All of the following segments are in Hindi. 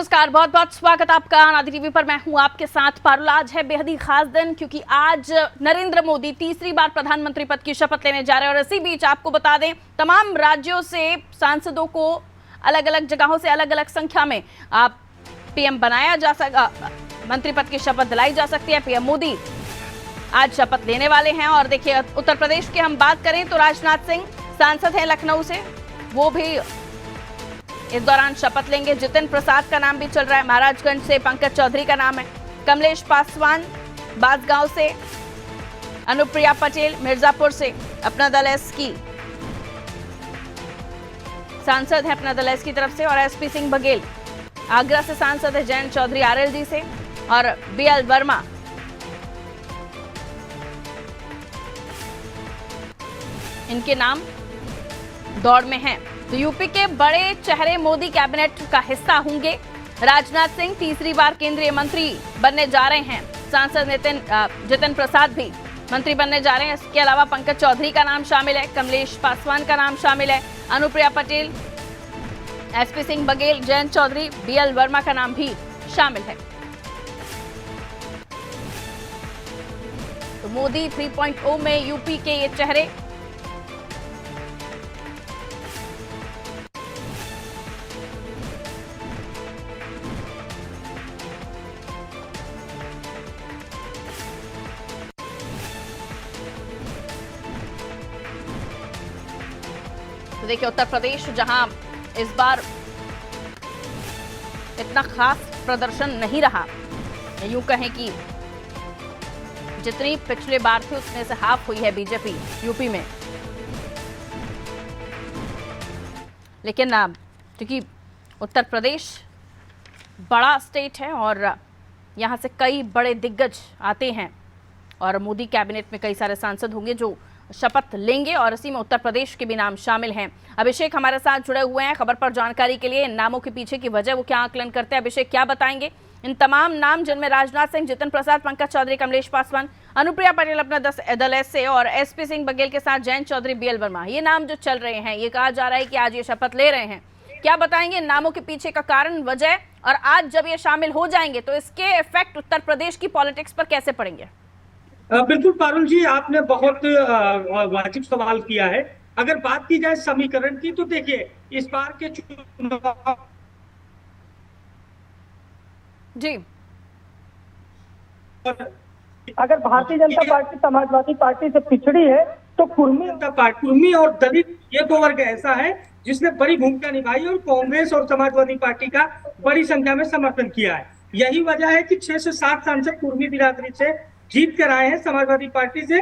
नमस्कार, बहुत बहुत स्वागत आपका आदि टीवी पर। मैं हूं आपके साथ पारुल। आज है बेहद ही खास दिन क्योंकि आज नरेंद्र मोदी तीसरी बार प्रधानमंत्री पद की शपथ लेने जा रहे हैं। और इसी बीच आपको बता दें, तमाम राज्यों से सांसदों को अलग अलग जगहों से अलग अलग संख्या में पीएम बनाया जा सका, मंत्री पद की शपथ दिलाई जा सकती है। पीएम मोदी आज शपथ लेने वाले हैं। और देखिए, उत्तर प्रदेश की हम बात करें तो राजनाथ सिंह सांसद हैं लखनऊ से, वो भी इस दौरान शपथ लेंगे। जितिन प्रसाद का नाम भी चल रहा है, महाराजगंज से पंकज चौधरी का नाम है, कमलेश पासवान बांसगांव से, अनुप्रिया पटेल मिर्जापुर से अपना दल एस की सांसद है अपना दल एस की तरफ से, और एसपी सिंह बघेल आगरा से सांसद है, जयंत चौधरी आरएलडी से, और बीएल वर्मा इनके नाम दौड़ में हैं। तो यूपी के बड़े चेहरे मोदी कैबिनेट का हिस्सा होंगे। राजनाथ सिंह तीसरी बार केंद्रीय मंत्री बनने जा रहे हैं। सांसद जितिन प्रसाद भी मंत्री बनने जा रहे हैं। इसके अलावा पंकज चौधरी का नाम शामिल है, कमलेश पासवान का नाम शामिल है, अनुप्रिया पटेल, एसपी सिंह बघेल, जयंत चौधरी, बीएल वर्मा का नाम भी शामिल है। तो मोदी 3.0 में यूपी के ये चेहरे तो देखिए, उत्तर प्रदेश जहां इस बार इतना खास प्रदर्शन नहीं रहा, यूं कहें कि जितनी पिछले बार थी उसमें से हाफ हुई है बीजेपी यूपी में। लेकिन क्योंकि उत्तर प्रदेश बड़ा स्टेट है और यहां से कई बड़े दिग्गज आते हैं और मोदी कैबिनेट में कई सारे सांसद होंगे जो शपथ लेंगे, और इसी में उत्तर प्रदेश के भी नाम शामिल हैं। अभिषेक हमारे साथ जुड़े हुए हैं खबर पर जानकारी के लिए। इन नामों के पीछे की वजह वो क्या आकलन करते हैं, अभिषेक क्या बताएंगे? इन तमाम नाम जिनमें राजनाथ सिंह, जितिन प्रसाद, पंकज चौधरी, कमलेश पासवान, अनुप्रिया पटेल अपना दल एस से, और एसपी सिंह बघेल के साथ जयंत चौधरी, बीएल वर्मा, ये नाम जो चल रहे हैं, ये कहा जा रहा है कि आज ये शपथ ले रहे हैं। क्या बताएंगे इन नामों के पीछे का कारण, वजह, और आज जब ये शामिल हो जाएंगे तो इसके इफेक्ट उत्तर प्रदेश की पॉलिटिक्स पर कैसे पड़ेंगे? बिल्कुल पारुल जी, आपने बहुत वाजिब सवाल किया है। अगर बात की जाए समीकरण की तो देखिए, इस बार के चुनाव जी, अगर भारतीय जनता पार्टी समाजवादी पार्टी से पिछड़ी है तो कुर्मी और दलित ये दो वर्ग ऐसा है जिसने बड़ी भूमिका निभाई और कांग्रेस और समाजवादी पार्टी का बड़ी संख्या में समर्थन किया है। यही वजह है कि 6 से 7 सांसद कुर्मी बिरादरी से जीत कर आए हैं समाजवादी पार्टी से।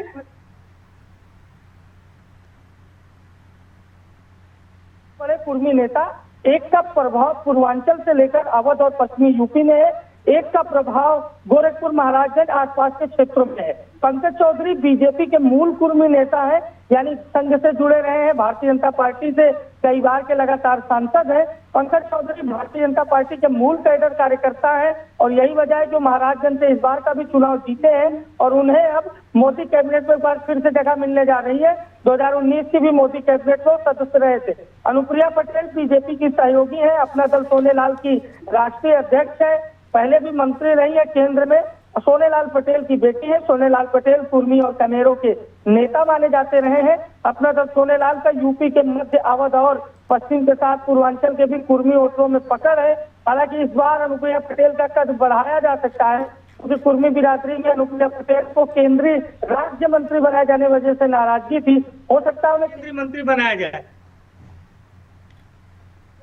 बड़े कुर्मी नेता, एक का प्रभाव पूर्वांचल से लेकर अवध और पश्चिमी यूपी में है, एक का प्रभाव गोरखपुर, महाराजगंज आसपास के क्षेत्रों में है। पंकज चौधरी बीजेपी के मूल कुर्मी नेता है, यानी संघ से जुड़े रहे हैं, भारतीय जनता पार्टी से कई बार के लगातार सांसद है। पंकज चौधरी भारतीय जनता पार्टी के मूल कैडर कार्यकर्ता है और यही वजह है जो महाराजगंज से इस बार का भी चुनाव जीते हैं और उन्हें अब मोदी कैबिनेट में एक बार फिर से जगह मिलने जा रही है। 2019 की भी मोदी कैबिनेट में सदस्य रहे थे। अनुप्रिया पटेल बीजेपी की सहयोगी है, अपना दल सोनेलाल की राष्ट्रीय अध्यक्ष है, पहले भी मंत्री रही है केंद्र में। सोनेलाल पटेल की बेटी है। सोनेलाल पटेल कुर्मी और कमेरों के नेता माने जाते रहे हैं। अपना दल सोनेलाल का यूपी के मध्य, अवध और पश्चिम के साथ पूर्वांचल के भी कुर्मी वोटरों में पकड़ है। हालांकि इस बार अनुप्रिया पटेल का कद बढ़ाया जा सकता है क्योंकि कुर्मी बिरादरी में अनुप्रिया पटेल को केंद्रीय राज्य मंत्री बनाए जाने वजह से नाराजगी थी। हो सकता है उन्हें केंद्रीय मंत्री बनाया जाए।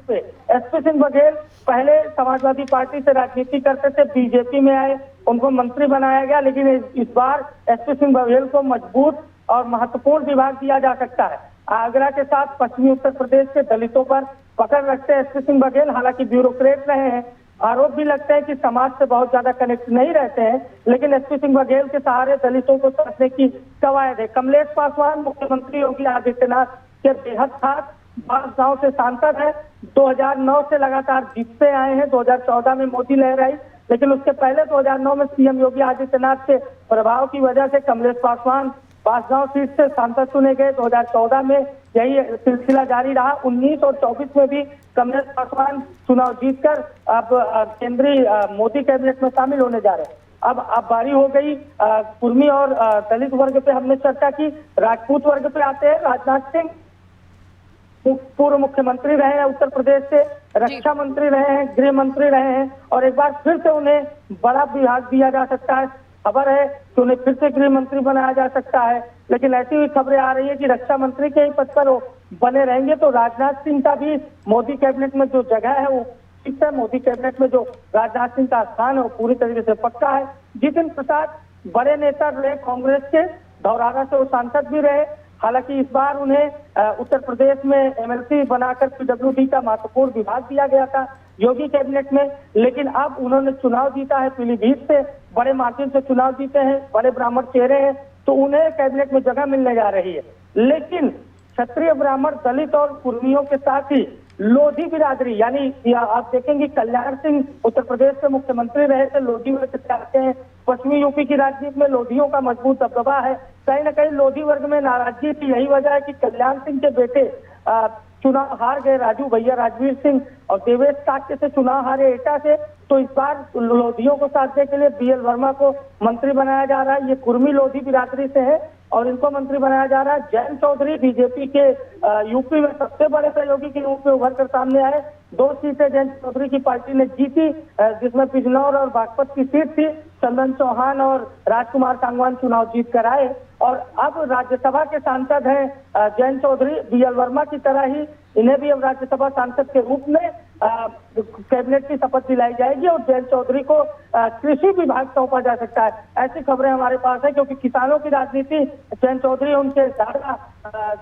एसपी सिंह बघेल पहले समाजवादी पार्टी से राजनीति करते थे, बीजेपी में आए, उनको मंत्री बनाया गया, लेकिन इस बार एसपी सिंह बघेल को मजबूत और महत्वपूर्ण विभाग दिया जा सकता है। आगरा के साथ पश्चिमी उत्तर प्रदेश के दलितों पर पकड़ रखते हैं एसपी सिंह बघेल। हालांकि ब्यूरोक्रेट रहे हैं, आरोप भी लगते हैं कि समाज से बहुत ज्यादा कनेक्ट नहीं रहते हैं, लेकिन एसपी सिंह बघेल के सहारे दलितों को साधने की कवायद है। कमलेश पासवान मुख्यमंत्री योगी आदित्यनाथ के बेहद खास बांसगांव से सांसद है, 2009 से लगातार जीतते आए हैं। 2014 में मोदी लहराई, लेकिन उसके पहले 2009 में सीएम योगी आदित्यनाथ के प्रभाव की वजह से कमलेश पासवान बांसगांव सीट से सांसद चुने गए। 2014 में यही सिलसिला जारी रहा। 19 और 24 में भी कमलेश पासवान चुनाव जीतकर अब केंद्रीय मोदी कैबिनेट में शामिल होने जा रहे हैं। अब बारी हो गई कुर्मी और दलित वर्ग पे हमने चर्चा की। राजपूत वर्ग पे आते हैं। राजनाथ सिंह पूर्व मुख्यमंत्री रहे हैं उत्तर प्रदेश से, रक्षा मंत्री रहे हैं, गृह मंत्री रहे हैं और एक बार फिर से उन्हें बड़ा विभाग दिया जा सकता है। खबर है कि उन्हें फिर से गृह मंत्री बनाया जा सकता है, लेकिन ऐसी हुई खबरें आ रही है कि रक्षा मंत्री के ही पद पर वो बने रहेंगे। तो राजनाथ सिंह का भी मोदी कैबिनेट में जो जगह है वो ठीक है। मोदी कैबिनेट में जो राजनाथ सिंह का स्थान है वो पूरी तरीके से पक्का है। जितिन प्रसाद बड़े नेता रहे कांग्रेस के, धौरहरा से वो सांसद भी रहे। हालांकि इस बार उन्हें उत्तर प्रदेश में एमएलसी बनाकर पीडब्ल्यूडी का महत्वपूर्ण विभाग दिया गया था योगी कैबिनेट में, लेकिन अब उन्होंने चुनाव जीता है पीलीभीत से, बड़े मार्जिन से चुनाव जीते हैं, बड़े ब्राह्मण चेहरे हैं, तो उन्हें कैबिनेट में जगह मिलने जा रही है। लेकिन क्षत्रिय, ब्राह्मण, दलित और कुर्मियों के साथ ही लोधी बिरादरी, यानी आप देखेंगे कल्याण सिंह उत्तर प्रदेश के मुख्यमंत्री रहे थे, लोधी वर्ग से आते हैं। पश्चिमी यूपी की राजनीति में लोधियों का मजबूत दबदबा है। कहीं न कहीं लोधी वर्ग में नाराजगी थी। यही वजह है कि कल्याण सिंह के बेटे चुनाव हार गए, राजू भैया राजवीर सिंह, और देवेश काक्य से चुनाव हारे एटा से। तो इस बार लोधियों को साधने के लिए बीएल वर्मा को मंत्री बनाया जा रहा है। ये कुर्मी लोधी बिरादरी से है और इनको मंत्री बनाया जा रहा है। जयंत चौधरी बीजेपी के यूपी में सबसे बड़े सहयोगी के रूप में उभर कर सामने आए। 2 सीटें जयंत चौधरी की पार्टी ने जीती, जिसमें बिजनौर और बागपत की सीट थी। चंदन चौहान और राजकुमार सांगवान चुनाव जीत कर आए और अब राज्यसभा के सांसद हैं जयंत चौधरी। बीएल वर्मा की तरह ही इन्हें भी अब राज्यसभा सांसद के रूप में कैबिनेट की शपथ दिलाई जाएगी और जयंत चौधरी को कृषि विभाग सौंपा जा सकता है। ऐसी खबरें हमारे पास है, क्योंकि किसानों की राजनीति जयंत चौधरी, उनके दादा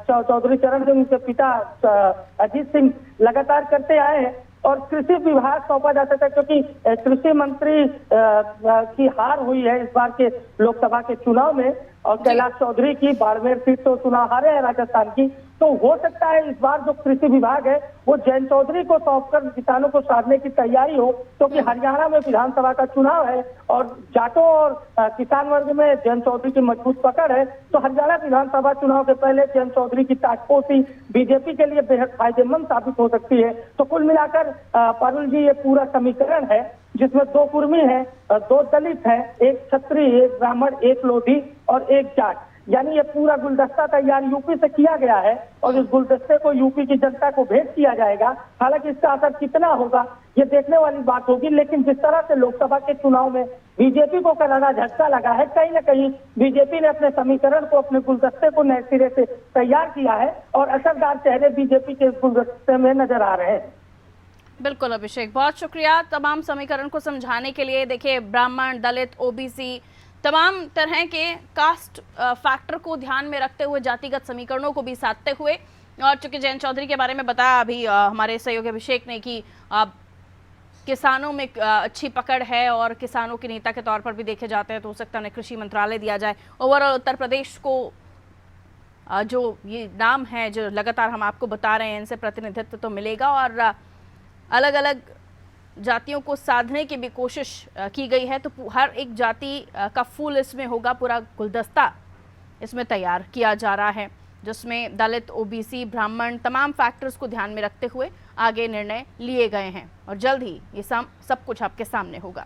चौधरी चरण सिंह, उनके पिता अजीत सिंह लगातार करते आए हैं और कृषि विभाग सौंपा जा सकता है, क्योंकि कृषि मंत्री की हार हुई है इस बार के लोकसभा के चुनाव में और कैलाश चौधरी की बाड़मेर सीट तो चुनाव हारे हैं राजस्थान की। तो हो सकता है इस बार जो कृषि विभाग है वो जयंत चौधरी को सौंपकर किसानों को साधने की तैयारी हो, क्योंकि हरियाणा में विधानसभा का चुनाव है और जाटों और किसान वर्ग में जयंत चौधरी की मजबूत पकड़ है। तो हरियाणा विधानसभा चुनाव के पहले जयंत चौधरी की ताजपोशी बीजेपी के लिए बेहद फायदेमंद साबित हो सकती है। तो कुल मिलाकर पारुल जी, ये पूरा समीकरण है जिसमें 2 कुर्मी हैं, 2 दलित हैं, 1 क्षत्रिय, 1 ब्राह्मण, 1 लोधी और 1 जाट, यानी ये पूरा गुलदस्ता तैयार यूपी से किया गया है और इस गुलदस्ते को यूपी की जनता को भेंट किया जाएगा। हालांकि इसका असर कितना होगा ये देखने वाली बात होगी, लेकिन जिस तरह से लोकसभा के चुनाव में बीजेपी को करारा झटका लगा है, कहीं न कहीं बीजेपी ने अपने समीकरण को, अपने गुलदस्ते को नए सिरे से तैयार किया है और असरदार चेहरे बीजेपी के इस गुलदस्ते में नजर आ रहे हैं। बिल्कुल अभिषेक, बहुत शुक्रिया तमाम समीकरण को समझाने के लिए। देखिए, ब्राह्मण, दलित, ओबीसी, तमाम तरह के कास्ट फैक्टर को ध्यान में रखते हुए, जातिगत समीकरणों को भी साधते हुए, और चूंकि जयंत चौधरी के बारे में बताया अभी हमारे सहयोगी अभिषेक ने कि किसानों में अच्छी पकड़ है और किसानों के नेता के तौर पर भी देखे जाते हैं, तो हो सकता है उन्हें कृषि मंत्रालय दिया जाए। ओवरऑल उत्तर प्रदेश को जो ये नाम है जो लगातार हम आपको बता रहे हैं, इनसे प्रतिनिधित्व तो मिलेगा और अलग अलग जातियों को साधने की भी कोशिश की गई है। तो हर एक जाति का फूल इसमें होगा, पूरा गुलदस्ता इसमें तैयार किया जा रहा है, जिसमें दलित, ओबीसी, ब्राह्मण, तमाम फैक्टर्स को ध्यान में रखते हुए आगे निर्णय लिए गए हैं और जल्द ही ये सब कुछ आपके सामने होगा।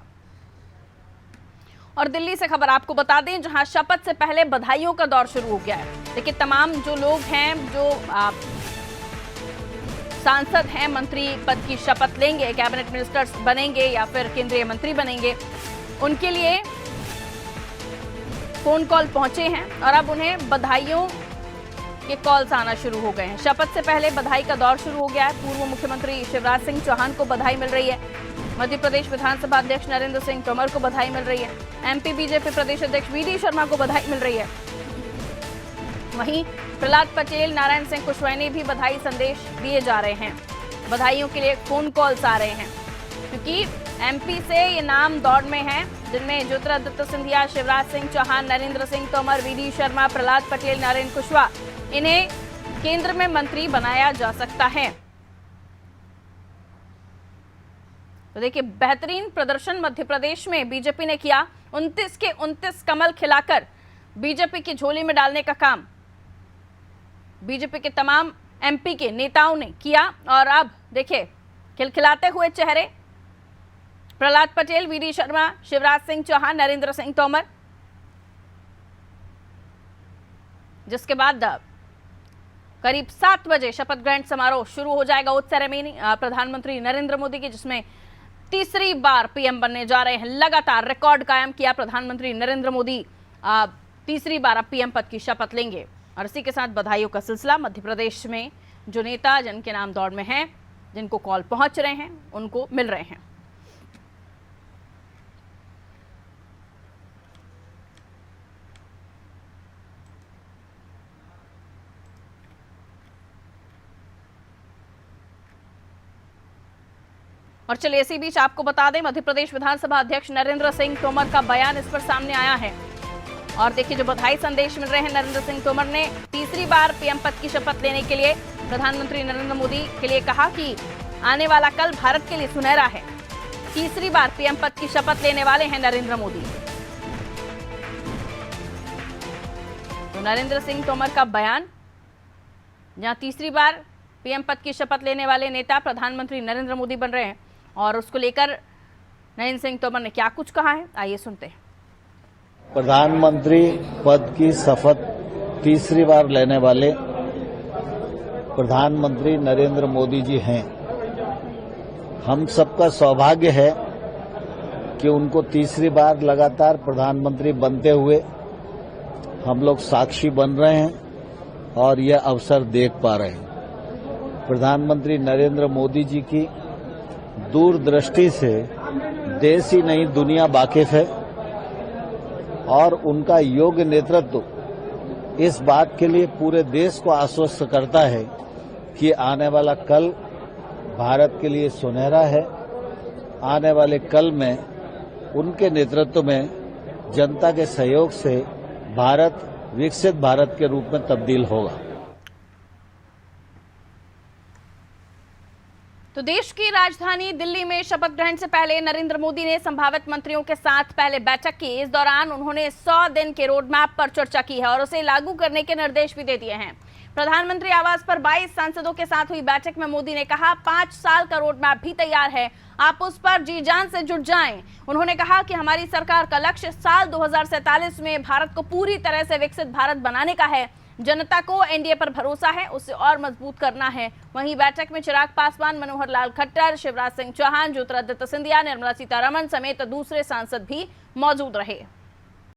और दिल्ली से खबर आपको बता दें, जहां शपथ से पहले बधाइयों का दौर शुरू हो गया है। देखिए, तमाम जो लोग हैं, जो सांसद हैं, मंत्री पद की शपथ लेंगे, कैबिनेट मिनिस्टर्स बनेंगे या फिर केंद्रीय मंत्री बनेंगे, उनके लिए फोन कॉल पहुंचे हैं और अब उन्हें बधाइयों के कॉल्स आना शुरू हो गए हैं। शपथ से पहले बधाई का दौर शुरू हो गया है। पूर्व मुख्यमंत्री शिवराज सिंह चौहान को बधाई मिल रही है। मध्य प्रदेश विधानसभा अध्यक्ष नरेंद्र सिंह तोमर को बधाई मिल रही है। एमपी बीजेपी प्रदेश अध्यक्ष वीडी शर्मा को बधाई मिल रही है। वहीं प्रहलाद पटेल, नारायण सिंह कुशवाहा भी बधाई संदेश दिए जा रहे हैं। बधाइयों के लिए फोन कॉल्स आ रहे हैं, क्योंकि एमपी से ये नाम दौड़ में हैं, जिनमें ज्योतिरादित्य सिंधिया, शिवराज सिंह चौहान, नरेंद्र सिंह तोमर, वीडी शर्मा, प्रहलाद पटेल, नारायण कुशवाहा, इन्हें केंद्र में मंत्री बनाया जा सकता है। तो देखिए, बेहतरीन प्रदर्शन मध्य प्रदेश में बीजेपी ने किया। 29 के 29 कमल खिलाकर बीजेपी की झोली में डालने का काम बीजेपी के तमाम एमपी के नेताओं ने किया। और अब देखिए खिलखिलाते हुए चेहरे, प्रहलाद पटेल, वीडी शर्मा, शिवराज सिंह चौहान, नरेंद्र सिंह तोमर, जिसके बाद करीब 7 बजे शपथ ग्रहण समारोह शुरू हो जाएगा। ओथ सेरेमनी प्रधानमंत्री नरेंद्र मोदी की, जिसमें तीसरी बार पीएम बनने जा रहे हैं। लगातार रिकॉर्ड कायम किया प्रधानमंत्री नरेंद्र मोदी, तीसरी बार अब पीएम पद की शपथ लेंगे। और इसी के साथ बधाइयों का सिलसिला। मध्य प्रदेश में जो नेता जिनके नाम दौड़ में हैं, जिनको कॉल पहुंच रहे हैं, उनको मिल रहे हैं। और चलिए इसी बीच आपको बता दें, मध्य प्रदेश विधानसभा अध्यक्ष नरेंद्र सिंह तोमर का बयान इस पर सामने आया है। और देखिए जो बधाई संदेश मिल रहे हैं, नरेंद्र सिंह तोमर ने तीसरी बार पीएम पद की शपथ लेने के लिए प्रधानमंत्री नरेंद्र मोदी के लिए कहा कि आने वाला कल भारत के लिए सुनहरा है। तीसरी बार पीएम पद की शपथ लेने वाले हैं नरेंद्र मोदी। तो नरेंद्र सिंह तोमर का बयान, जहां तीसरी बार पीएम पद की शपथ लेने वाले नेता प्रधानमंत्री नरेंद्र मोदी बन रहे हैं, और उसको लेकर नरेंद्र सिंह तोमर ने क्या कुछ कहा है, आइए सुनते हैं। प्रधानमंत्री पद की शपथ तीसरी बार लेने वाले प्रधानमंत्री नरेंद्र मोदी जी हैं। हम सबका सौभाग्य है कि उनको तीसरी बार लगातार प्रधानमंत्री बनते हुए हम लोग साक्षी बन रहे हैं और यह अवसर देख पा रहे हैं। प्रधानमंत्री नरेंद्र मोदी जी की दूरदृष्टि से देश ही नहीं दुनिया वाकिफ है और उनका योग्य नेतृत्व इस बात के लिए पूरे देश को आश्वस्त करता है कि आने वाला कल भारत के लिए सुनहरा है। आने वाले कल में उनके नेतृत्व में जनता के सहयोग से भारत विकसित भारत के रूप में तब्दील होगा। तो देश की राजधानी दिल्ली में शपथ ग्रहण से पहले नरेंद्र मोदी ने संभावित मंत्रियों के साथ पहले बैठक की। इस दौरान उन्होंने 100 दिन के रोड मैप पर चर्चा की है और उसे लागू करने के निर्देश भी दे दिए हैं। प्रधानमंत्री आवास पर 22 सांसदों के साथ हुई बैठक में मोदी ने कहा, 5 साल का रोड मैप भी तैयार है, आप उस पर जी जान से जुट जाएं। उन्होंने कहा कि हमारी सरकार का लक्ष्य साल 2047 में भारत को पूरी तरह से विकसित भारत बनाने का है। जनता को एनडीए पर भरोसा है, उसे और मजबूत करना है। वहीं बैठक में चिराग पासवान, मनोहर लाल खट्टर, शिवराज सिंह चौहान, ज्योतिरादित्य सिंधिया, निर्मला सीतारमण समेत दूसरे सांसद भी मौजूद रहे।